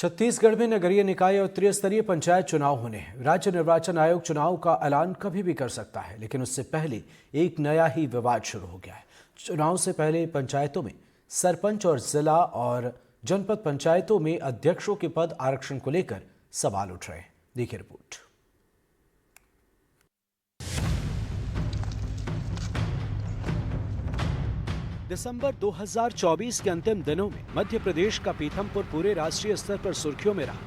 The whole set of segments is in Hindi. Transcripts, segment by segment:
छत्तीसगढ़ में नगरीय निकाय और त्रिस्तरीय पंचायत चुनाव होने हैं। राज्य निर्वाचन आयोग चुनाव का ऐलान कभी भी कर सकता है, लेकिन उससे पहले एक नया ही विवाद शुरू हो गया है। चुनाव से पहले पंचायतों में सरपंच और जिला और जनपद पंचायतों में अध्यक्षों के पद आरक्षण को लेकर सवाल उठ रहे हैं। देखिए रिपोर्ट। दिसंबर 2024 के अंतिम दिनों में मध्य प्रदेश का पीथमपुर पूरे राष्ट्रीय स्तर पर सुर्खियों में रहा।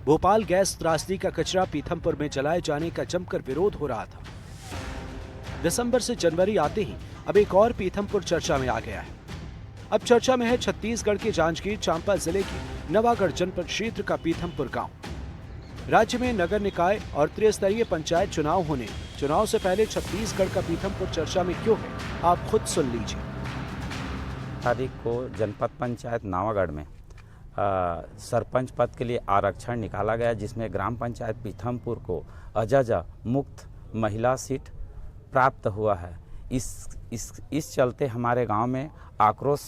भोपाल गैस त्रासदी का कचरा पीथमपुर में जलाए जाने का जमकर विरोध हो रहा था। दिसंबर से जनवरी आते ही अब एक और पीथमपुर चर्चा में आ गया है। अब चर्चा में है छत्तीसगढ़ के जांजगीर चांपा जिले के नवागढ़ जनपद क्षेत्र का पीथमपुर गांव। राज्य में नगर निकाय और त्रिस्तरीय पंचायत चुनाव होने, चुनाव से पहले छत्तीसगढ़ का पीथमपुर चर्चा में क्यों है, आप खुद सुन लीजिए। तारीख को जनपद पंचायत नवागढ़ में सरपंच पद के लिए आरक्षण निकाला गया, जिसमें ग्राम पंचायत पीथमपुर को अजजा मुक्त महिला सीट प्राप्त हुआ है। इस चलते हमारे गांव में आक्रोश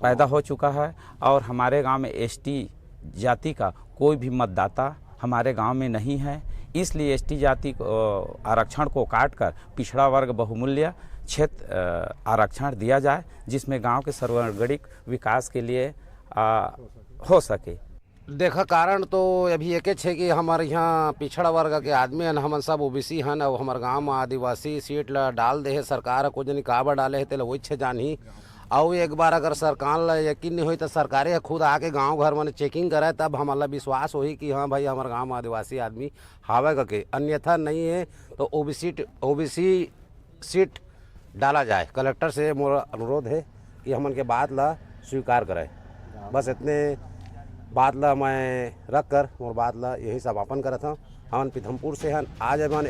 पैदा हो चुका है और हमारे गांव में एसटी जाति का कोई भी मतदाता हमारे गांव में नहीं है। इसलिए एसटी जाति आरक्षण को काटकर पिछड़ा वर्ग बहुमूल्य क्षेत्र आरक्षण दिया जाए, जिसमें गांव के सर्वांगीण विकास के लिए हो सके। देखा कारण तो अभी एक है कि हमारे यहाँ पिछड़ा वर्ग के आदमी हैं, हम सब ओबीसी हैं और हमारे गांव में आदिवासी सीट ला डाल दे है सरकार को जनी काबर डाले है तेल वही छे जानी। और एक बार अगर सरकार ला यकीन नहीं हुई तो सरकारे खुद आके गांव घर में चेकिंग करे, तब हमारा विश्वास होई कि हाँ भाई हमारे गांव में आदिवासी आदमी हावे करके, अन्यथा नहीं है तो ओबीसी सीट डाला जाए। कलेक्टर से मोरा अनुरोध है कि हमन के बात ला स्वीकार करें। बस इतने बात ला मैं रख कर मोर बात ला यही समापन करत हूँ। हमन पीथमपुर से हैं। आज हमन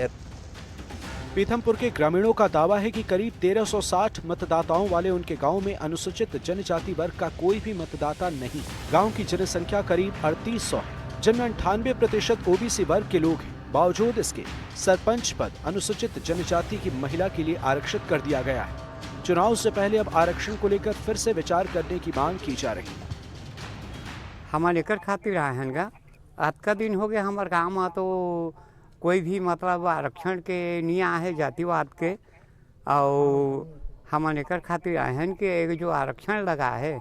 पीथमपुर के ग्रामीणों का दावा है कि करीब 1360 मतदाताओं वाले उनके गांव में अनुसूचित जनजाति वर्ग का कोई भी मतदाता नहीं। गांव की जनसंख्या करीब 3800 है, जिनमें 98% ओबीसी वर्ग के लोग हैं। बावजूद इसके सरपंच पद अनुसूचित जनजाति की महिला के लिए आरक्षित कर दिया गया है। चुनाव से पहले अब आरक्षण को लेकर फिर से विचार करने की मांग की जा रही है। हमारे एकर खातिर आए हैं आज का दिन हो गया हमारे गाँव में तो कोई भी मतलब आरक्षण के नहीं आए है जातिवाद के, और हमारे एकर खातिर आए हैं कि एक जो आरक्षण लगा है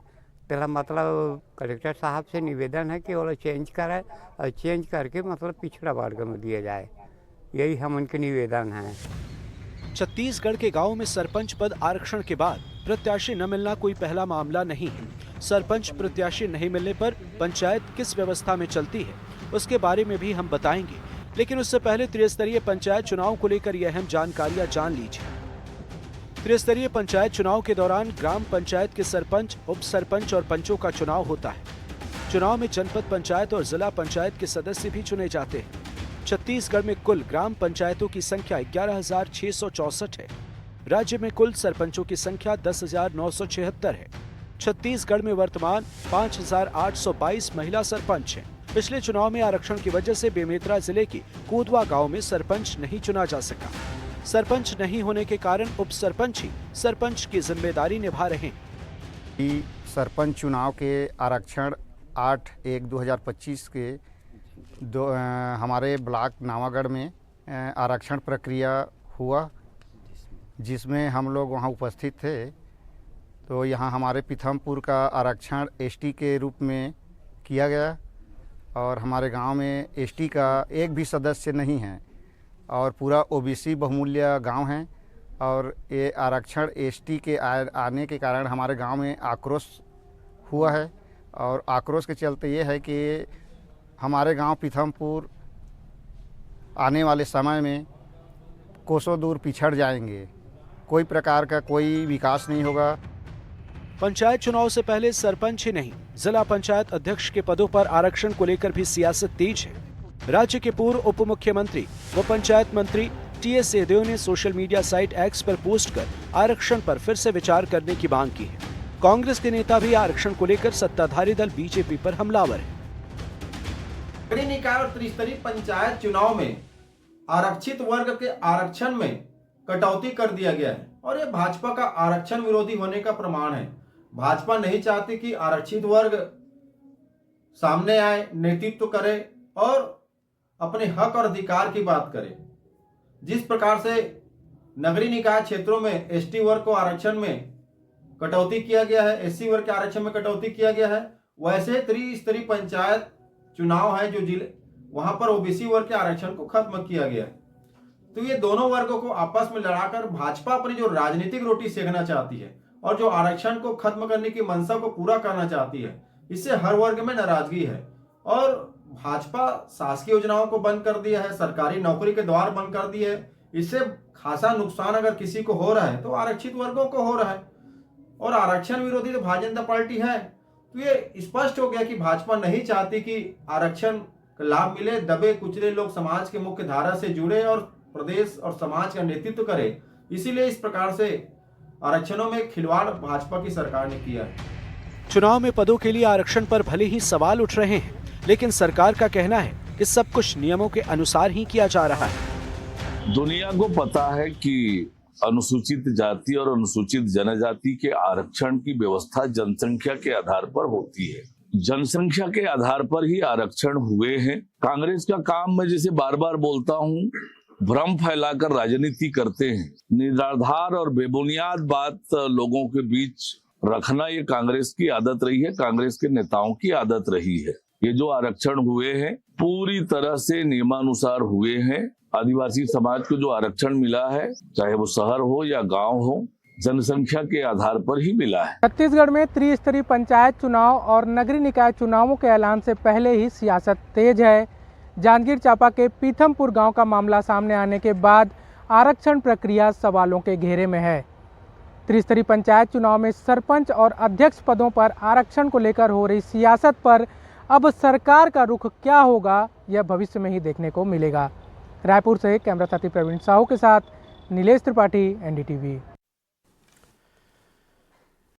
तेरा मतलब कलेक्टर साहब से निवेदन है कि वो चेंज करे और चेंज करके मतलब पिछड़ा वर्ग में दिया जाए। यही हम उनके निवेदन है। छत्तीसगढ़ के गांव में सरपंच पद आरक्षण के बाद प्रत्याशी न मिलना कोई पहला मामला नहीं है। सरपंच प्रत्याशी नहीं मिलने पर पंचायत किस व्यवस्था में चलती है उसके बारे में भी हम बताएंगे, लेकिन उससे पहले त्रिस्तरीय पंचायत चुनाव को लेकर यह अहम जानकारियां जान लीजिए। त्रिस्तरीय पंचायत चुनाव के दौरान ग्राम पंचायत के सरपंच, उप सरपंच और पंचों का चुनाव होता है। चुनाव में जनपद पंचायत और जिला पंचायत के सदस्य भी चुने जाते हैं। छत्तीसगढ़ में कुल ग्राम पंचायतों की संख्या 11,664 है। राज्य में कुल सरपंचों की संख्या 10,976 है। छत्तीसगढ़ में वर्तमान 5,822 महिला सरपंच हैं। पिछले चुनाव में आरक्षण की वजह से बेमेतरा जिले के कोदवा गांव में सरपंच नहीं चुना जा सका। सरपंच नहीं होने के कारण उप सरपंच ही सरपंच की जिम्मेदारी निभा रहे हैं। सरपंच चुनाव के आरक्षण 8/1/2025 के हमारे ब्लॉक नवागढ़ में आरक्षण प्रक्रिया हुआ, जिसमें हम लोग वहां उपस्थित थे। तो यहाँ हमारे पीथमपुर का आरक्षण एसटी के रूप में किया गया और हमारे गांव में एसटी का एक भी सदस्य नहीं है और पूरा ओबीसी बहुमूल्य गांव है। और ये आरक्षण एसटी के आने के कारण हमारे गांव में आक्रोश हुआ है और आक्रोश के चलते ये है कि हमारे गांव पीथमपुर आने वाले समय में कोसों दूर पिछड़ जाएंगे। कोई प्रकार का कोई विकास नहीं होगा। पंचायत चुनाव से पहले सरपंच ही नहीं, जिला पंचायत अध्यक्ष के पदों पर आरक्षण को लेकर भी सियासत तेज है। राज्य के पूर्व उप मुख्यमंत्री व पंचायत मंत्री टीएस सिंहदेव ने सोशल मीडिया साइट एक्स पर पोस्ट कर आरक्षण पर फिर से विचार करने की मांग की है। कांग्रेस के नेता भी आरक्षण को लेकर सत्ताधारी दल बीजेपी पर हमलावर है। नगरीय निकाय और त्रिस्तरीय पंचायत चुनाव में आरक्षित वर्ग के आरक्षण में कटौती कर दिया गया है और ये भाजपा का आरक्षण विरोधी होने का प्रमाण है। भाजपा नहीं चाहती कि आरक्षित वर्ग सामने आए, नेतृत्व करे और अपने हक और अधिकार की बात करे। जिस प्रकार से नगरीय निकाय क्षेत्रों में एसटी वर्ग को आरक्षण में कटौती किया गया है, एससी वर्ग के आरक्षण में कटौती किया गया है, वैसे त्रिस्तरीय पंचायत चुनाव है जो जिले वहां पर ओबीसी वर्ग के आरक्षण को खत्म किया गया है। तो ये दोनों वर्गों को आपस में लड़ाकर भाजपा अपनी जो राजनीतिक रोटी सेकना चाहती है और जो आरक्षण को खत्म करने की मंशा को पूरा करना चाहती है, इससे हर वर्ग में नाराजगी है। और भाजपा शासकीय योजनाओं को बंद कर दिया है, सरकारी नौकरी के द्वार बंद कर दिए है। इससे खासा नुकसान अगर किसी को हो रहा है तो आरक्षित वर्गों को हो रहा है। और आरक्षण विरोधी तो भारतीय जनता पार्टी है। तो ये स्पष्ट हो गया कि भाजपा नहीं चाहती कि आरक्षण का लाभ मिले। दबे कुचले लोग समाज के मुख्य धारा से जुड़े और प्रदेश और समाज का नेतृत्व करे। इसीलिए इस प्रकार से आरक्षणों में खिलवाड़ भाजपा की सरकार ने किया है। चुनाव में पदों के लिए आरक्षण पर भले ही सवाल उठ रहे हैं, लेकिन सरकार का कहना है कि सब कुछ नियमों के अनुसार ही किया जा रहा है। दुनिया को पता है कि अनुसूचित जाति और अनुसूचित जनजाति के आरक्षण की व्यवस्था जनसंख्या के आधार पर होती है। जनसंख्या के आधार पर ही आरक्षण हुए हैं। कांग्रेस का काम, मैं जैसे बार बार बोलता हूँ, भ्रम फैलाकर राजनीति करते हैं। निराधार और बेबुनियाद बात लोगों के बीच रखना ये कांग्रेस की आदत रही है, कांग्रेस के नेताओं की आदत रही है। ये जो आरक्षण हुए हैं पूरी तरह से नियमानुसार हुए हैं। आदिवासी समाज को जो आरक्षण मिला है, चाहे वो शहर हो या गांव हो, जनसंख्या के आधार पर ही मिला है। छत्तीसगढ़ में त्रिस्तरीय पंचायत चुनाव और नगरीय निकाय चुनावों के ऐलान से पहले ही सियासत तेज है। जांजगीर चांपा के पीथमपुर गांव का मामला सामने आने के बाद आरक्षण प्रक्रिया सवालों के घेरे में है। त्रिस्तरीय पंचायत चुनाव में सरपंच और अध्यक्ष पदों पर आरक्षण को लेकर हो रही सियासत पर अब सरकार का रुख क्या होगा, यह भविष्य में ही देखने को मिलेगा। रायपुर से कैमरा साथी प्रवीण साहू के साथ नीलेश त्रिपाठी, NDTV।